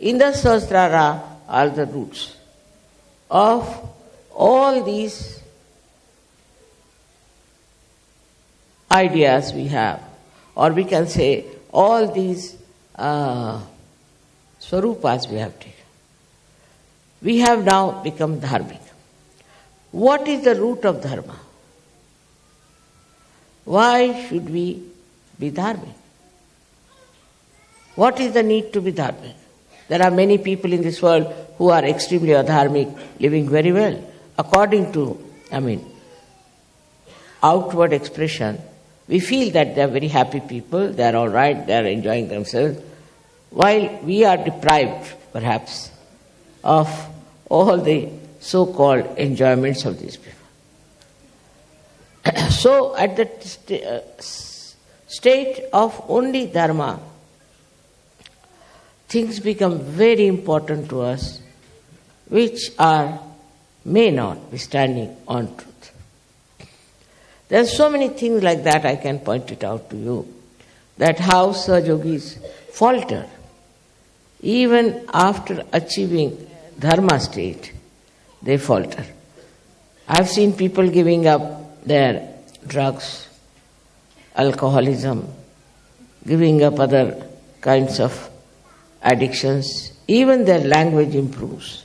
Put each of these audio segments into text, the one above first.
In the Sahasrara are the roots of all these ideas we have, or we can say all these swarupas we have taken. We have now become dharmic. What is the root of dharma? Why should we be dharmic? What is the need to be dharmic? There are many people in this world who are extremely adharmic, living very well. According to, outward expression, we feel that they are very happy people, they are all right, they are enjoying themselves, while we are deprived, perhaps, of all the so-called enjoyments of these people. So, at the state of only dharma, things become very important to us, which may not be standing on truth. There are so many things like that, I can point it out to you, that how Sahajogis falter even after achieving dharma state, they falter. I've seen people giving up their drugs, alcoholism, giving up other kinds of addictions, even their language improves.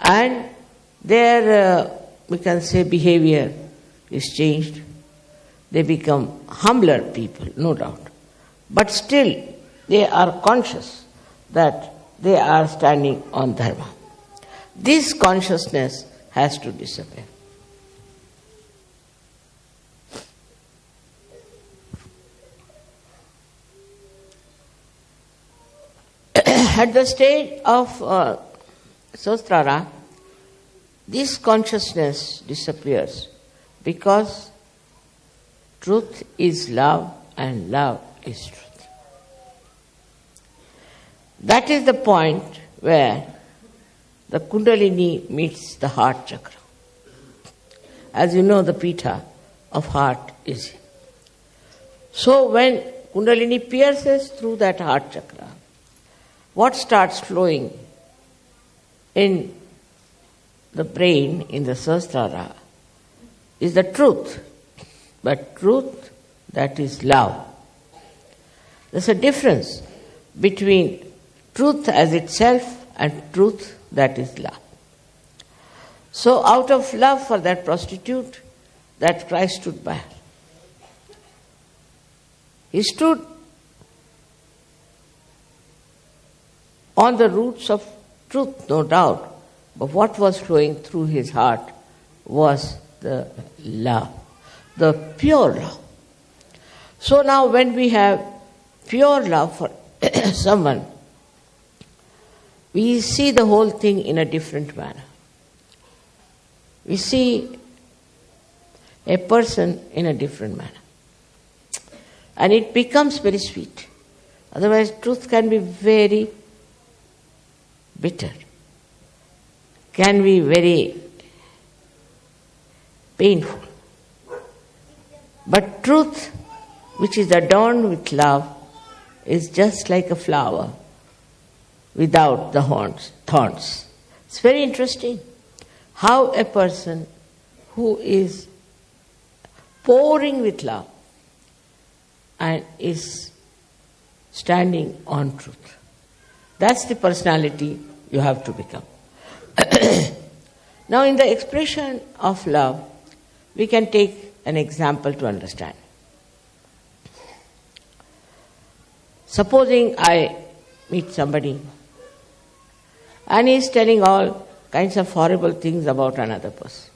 And their, we can say, behavior is changed. They become humbler people, no doubt. But still, they are conscious that they are standing on dharma. This consciousness has to disappear. At the stage of Sahasrara, this consciousness disappears because truth is love and love is truth. That is the point where the Kundalini meets the heart chakra. As you know, the Pita of heart is here. So when Kundalini pierces through that heart chakra, what starts flowing in the brain, in the Sahasrara, is the truth, but truth that is love. There's a difference between truth as itself and truth that is love. So out of love for that prostitute, that Christ stood by her. He stood on the roots of truth, no doubt, but what was flowing through his heart was the love, the pure love. So now when we have pure love for someone, we see the whole thing in a different manner. We see a person in a different manner. And it becomes very sweet. Otherwise, truth can be very bitter, can be very painful. But truth, which is adorned with love, is just like a flower without the thorns. It's very interesting how a person who is pouring with love and is standing on truth. That's the personality you have to become. Now, in the expression of love, we can take an example to understand. Supposing I meet somebody and he is telling all kinds of horrible things about another person.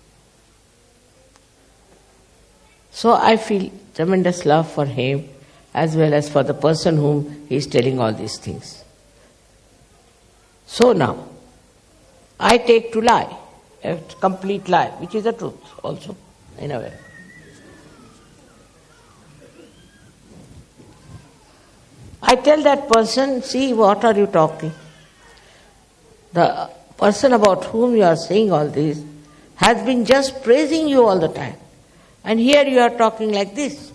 So I feel tremendous love for him as well as for the person whom he is telling all these things. So now, I take to lie, a complete lie, which is the truth also, in a way. I tell that person, see, what are you talking? The person about whom you are saying all this has been just praising you all the time. And here you are talking like this.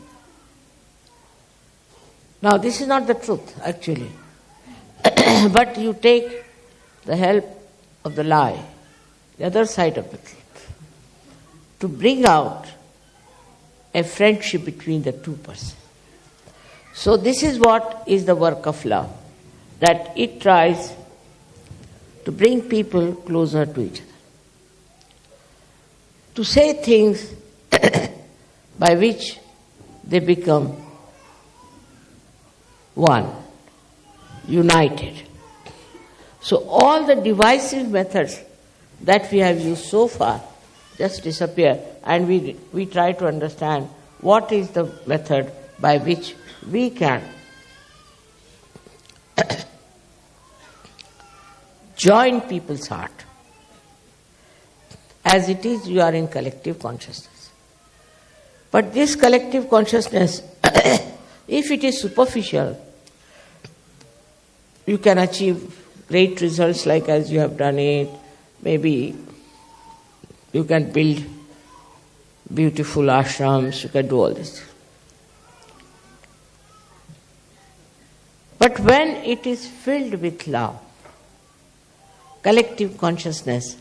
Now, this is not the truth, actually. But you take the help of the lie, the other side of the truth, to bring out a friendship between the two persons. So this is what is the work of love, that it tries to bring people closer to each other, to say things by which they become one, united. So all the divisive methods that we have used so far just disappear, and we try to understand what is the method by which we can join people's heart. As it is, you are in collective consciousness. But this collective consciousness, if it is superficial, you can achieve great results like as you have done it. Maybe you can build beautiful ashrams, you can do all this. But when it is filled with love, collective consciousness,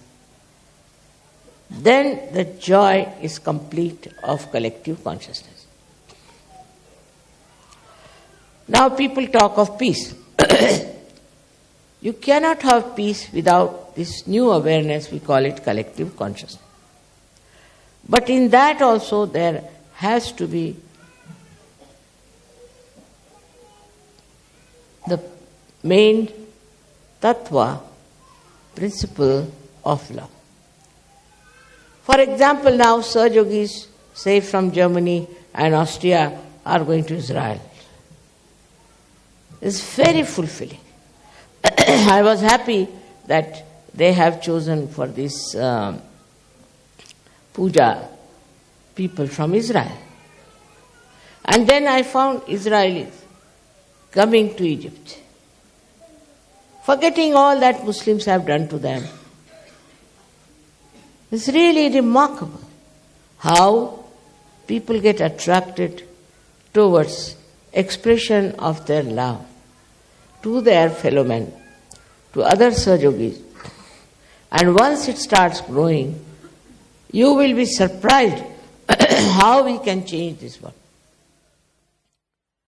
then the joy is complete of collective consciousness. Now people talk of peace. You cannot have peace without this new awareness, we call it collective consciousness. But in that also there has to be the main tattva, principle of love. For example, now Sahaja-yogis, say from Germany and Austria, are going to Israel. It's very fulfilling. I was happy that they have chosen for this puja people from Israel. And then I found Israelis coming to Egypt, forgetting all that Muslims have done to them. It's really remarkable how people get attracted towards expression of their love to their fellow men, to other Sahaja-yogis. And once it starts growing, you will be surprised how we can change this world.